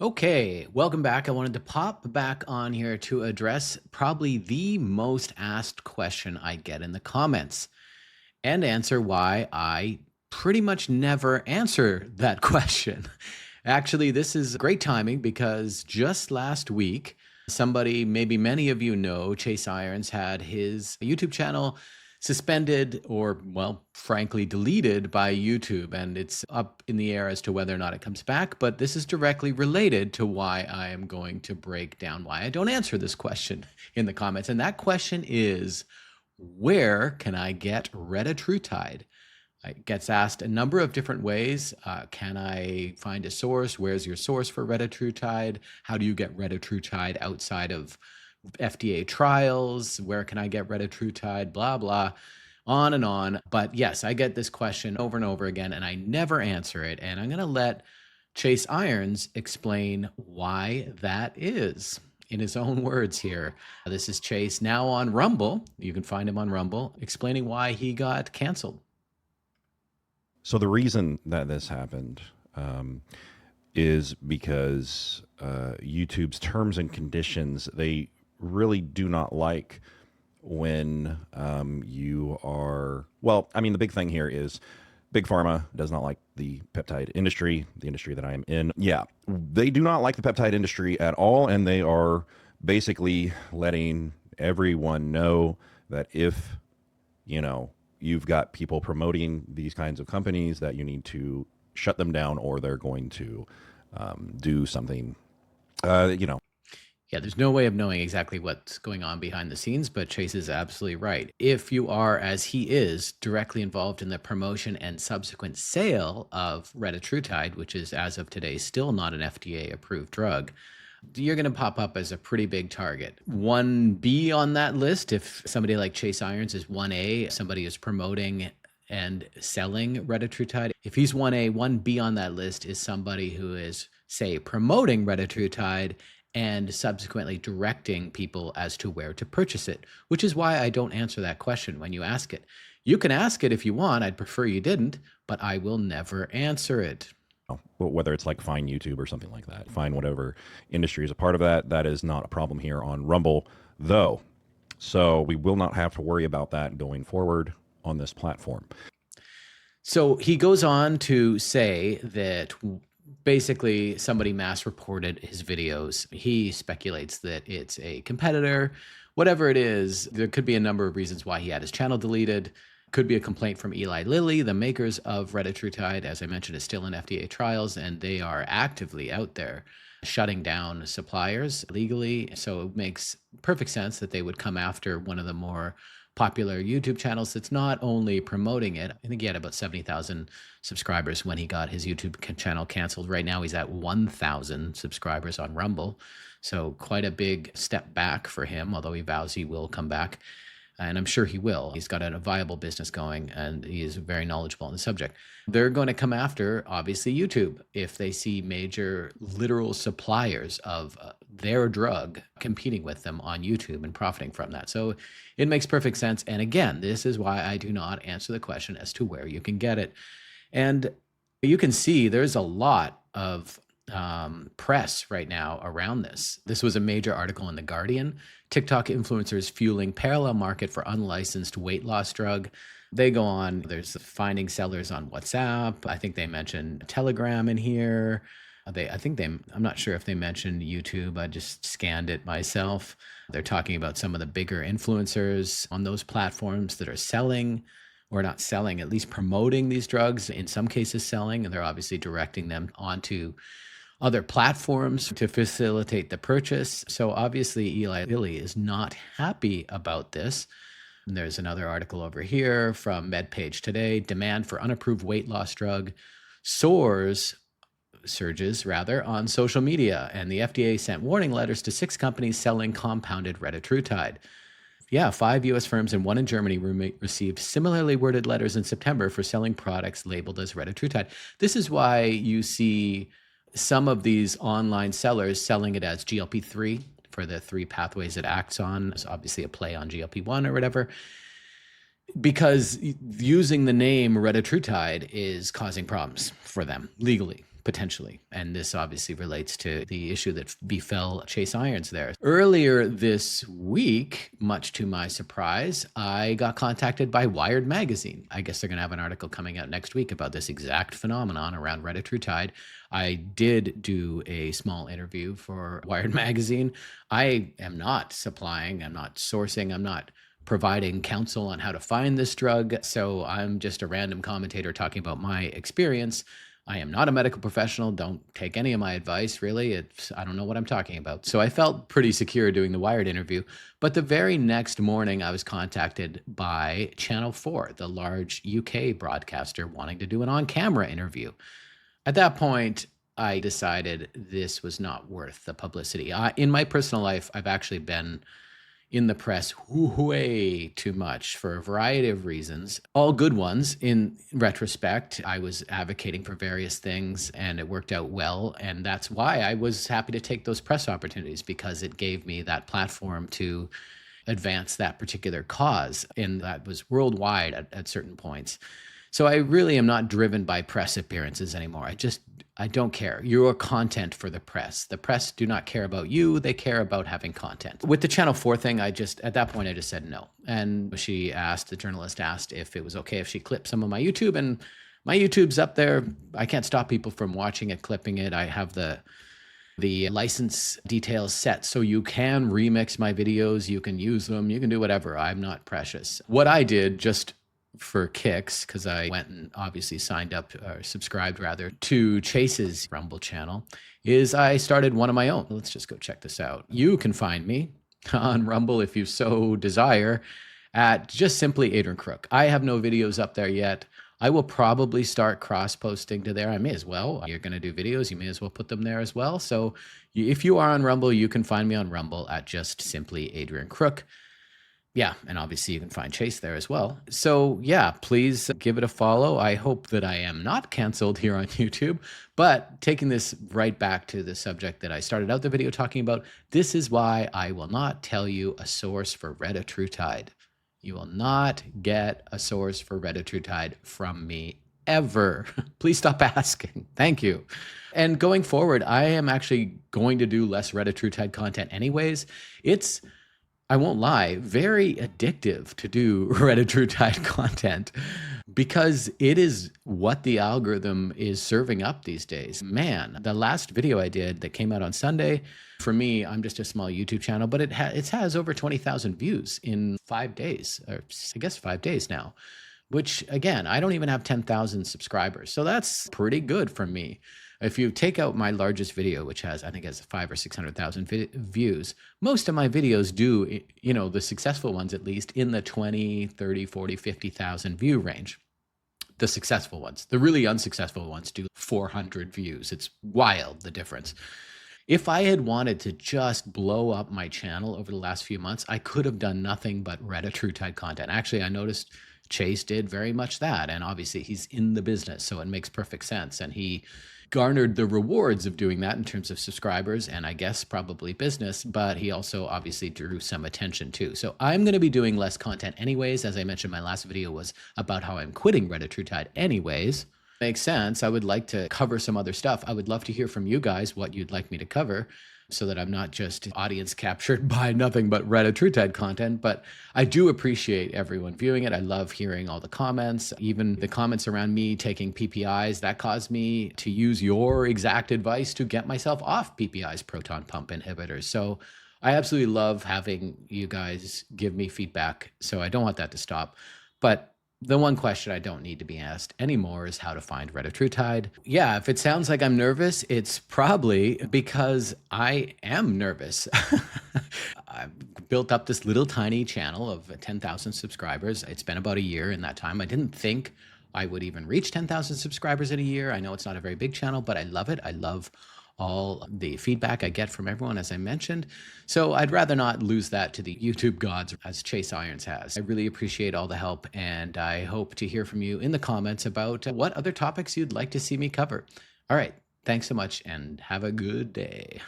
Okay, welcome back. I wanted to pop back on here to address probably the most asked question I get in the comments and answer why I pretty much never answer that question. Actually, this is great timing because just last week, somebody, maybe many of you know, Chase Irons had his YouTube channel suspended or, well, frankly, deleted by YouTube. And it's up in the air as to whether or not it comes back. But this is directly related to why I am going to break down why I don't answer this question in the comments. And that question is, where can I get Retatrutide? It gets asked a number of different ways. Can I find a source? Where's your source for Retatrutide? How do you get Retatrutide outside of FDA trials? Where can I get Retatrutide? Blah, blah, on and on. But yes, I get this question over and over again, and I never answer it. And I'm going to let Chase Irons explain why that is in his own words here. This is Chase now on Rumble. You can find him on Rumble, explaining why he got canceled. So the reason that this happened is because YouTube's terms and conditions, they really do not like when you are, well, I mean, the big thing here is Big Pharma does not like the peptide industry, the industry that I am in. Yeah, they do not like the peptide industry at all, and they are basically letting everyone know that if, you've got people promoting these kinds of companies, that you need to shut them down or they're going to do something, Yeah, there's no way of knowing exactly what's going on behind the scenes, but Chase is absolutely right. If you are, as he is, directly involved in the promotion and subsequent sale of Retatrutide, which is, as of today, still not an FDA-approved drug, you're going to pop up as a pretty big target. 1B on that list, if somebody like Chase Irons is 1A, somebody is promoting and selling Retatrutide. If he's 1A, 1B on that list is somebody who is, say, promoting Retatrutide and subsequently directing people as to where to purchase it, which is why I don't answer that question when you ask it. You can ask it if you want. I'd prefer you didn't, but I will never answer it. whether it's like Find YouTube or something like that. Find whatever industry is a part of that. That is not a problem here on Rumble, though. So we will not have to worry about that going forward on this platform. So he goes on to say that basically somebody mass reported his videos. He speculates that it's a competitor. Whatever it is, there could be a number of reasons why he had his channel deleted. Could be a complaint from Eli Lilly, the makers of Retatrutide, as I mentioned, is still in FDA trials, and they are actively out there shutting down suppliers legally. So it makes perfect sense that they would come after one of the more popular YouTube channels that's not only promoting it. I think he had about 70,000 subscribers when he got his YouTube channel canceled. Right now he's at 1,000 subscribers on Rumble. So quite a big step back for him, although he vows he will come back. And I'm sure he will. He's got a viable business going, and he is very knowledgeable on the subject. They're going to come after, obviously, YouTube if they see major literal suppliers of their drug competing with them on YouTube and profiting from that. So it makes perfect sense. And again, this is why I do not answer the question as to where you can get it. And you can see there's a lot of press right now around this. This was a major article in the Guardian. TikTok influencers fueling parallel market for unlicensed weight loss drug. They go on, there's finding sellers on WhatsApp. I think they mentioned Telegram in here. I'm not sure if they mentioned YouTube. I just scanned it myself. They're talking about some of the bigger influencers on those platforms that are selling, or not selling, at least promoting these drugs, in some cases selling, and they're obviously directing them onto other platforms to facilitate the purchase. So obviously Eli Lilly is not happy about this. And there's another article over here from MedPage Today. Demand for unapproved weight loss drug surges on social media. And the FDA sent warning letters to 6 companies selling compounded Retatrutide. Yeah, 5 U.S. firms and 1 in Germany received similarly worded letters in September for selling products labeled as Retatrutide. This is why you see some of these online sellers selling it as GLP-3 for the 3 pathways it acts on. It's obviously a play on GLP-1 or whatever, because using the name Retatrutide is causing problems for them legally, potentially. And this obviously relates to the issue that befell Chase Irons there. Earlier this week, much to my surprise, I got contacted by Wired Magazine. I guess they're going to have an article coming out next week about this exact phenomenon around Retatrutide. I did do a small interview for Wired Magazine. I am not supplying, I'm not sourcing, I'm not providing counsel on how to find this drug. So I'm just a random commentator talking about my experience. I am not a medical professional. Don't take any of my advice, really. I don't know what I'm talking about. So I felt pretty secure doing the Wired interview. But the very next morning, I was contacted by Channel 4, the large UK broadcaster, wanting to do an on-camera interview. At that point, I decided this was not worth the publicity. In my personal life, I've actually been in the press way too much for a variety of reasons, all good ones. In retrospect, I was advocating for various things and it worked out well. And that's why I was happy to take those press opportunities, because it gave me that platform to advance that particular cause. And that was worldwide at certain points. So I really am not driven by press appearances anymore. I don't care. You're content for the press. The press do not care about you. They care about having content. With the Channel 4 thing, at that point, I just said no. And the journalist asked if it was okay if she clipped some of my YouTube, and my YouTube's up there. I can't stop people from watching it, clipping it. I have the license details set so you can remix my videos. You can use them. You can do whatever. I'm not precious. What I did, just for kicks, because I went and obviously signed up, or subscribed rather, to Chase's Rumble channel, is I started one of my own. Let's just go check this out. You can find me on Rumble if you so desire at just simply Adrian Crook. I have no videos up there yet. I will probably start cross-posting to there. I may as well. You're going to do videos. You may as well put them there as well. So if you are on Rumble, you can find me on Rumble at just simply Adrian Crook. Yeah, and obviously you can find Chase there as well. So yeah, please give it a follow. I hope that I am not canceled here on YouTube, but taking this right back to the subject that I started out the video talking about, this is why I will not tell you a source for Retatrutide. You will not get a source for Retatrutide from me ever. Please stop asking. Thank you. And going forward, I am actually going to do less Retatrutide content anyways. I won't lie, very addictive to do Retatrutide content, because it is what the algorithm is serving up these days. Man, the last video I did that came out on Sunday, for me, I'm just a small YouTube channel, but it has over 20,000 views in 5 days, or I guess 5 days now, which again, I don't even have 10,000 subscribers. So that's pretty good for me. If you take out my largest video, which has 500,000 or 600,000 views, most of my videos do, the successful ones at least, in the 20, 30, 40, 50,000 view range. The successful ones. The really unsuccessful ones do 400 views. It's wild, the difference. If I had wanted to just blow up my channel over the last few months, I could have done nothing but Retatrutide content. Actually, I noticed Chase did very much that. And obviously he's in the business, so it makes perfect sense. And he garnered the rewards of doing that in terms of subscribers and I guess probably business, but he also obviously drew some attention too. So I'm going to be doing less content anyways. As I mentioned, my last video was about how I'm quitting Retatrutide anyways. Makes sense. I would like to cover some other stuff. I would love to hear from you guys what you'd like me to cover, so that I'm not just audience captured by nothing but Retatrutide content. But I do appreciate everyone viewing it. I love hearing all the comments, even the comments around me taking PPIs. That caused me to use your exact advice to get myself off PPIs, proton pump inhibitors. So I absolutely love having you guys give me feedback. So I don't want that to stop. But the one question I don't need to be asked anymore is how to find Retatrutide. Yeah, if it sounds like I'm nervous, it's probably because I am nervous. I've built up this little tiny channel of 10,000 subscribers. It's been about a year in that time. I didn't think I would even reach 10,000 subscribers in a year. I know it's not a very big channel, but I love it. I love all the feedback I get from everyone, as I mentioned. So I'd rather not lose that to the YouTube gods as Chase Irons has. I really appreciate all the help, and I hope to hear from you in the comments about what other topics you'd like to see me cover. All right, thanks so much, and have a good day.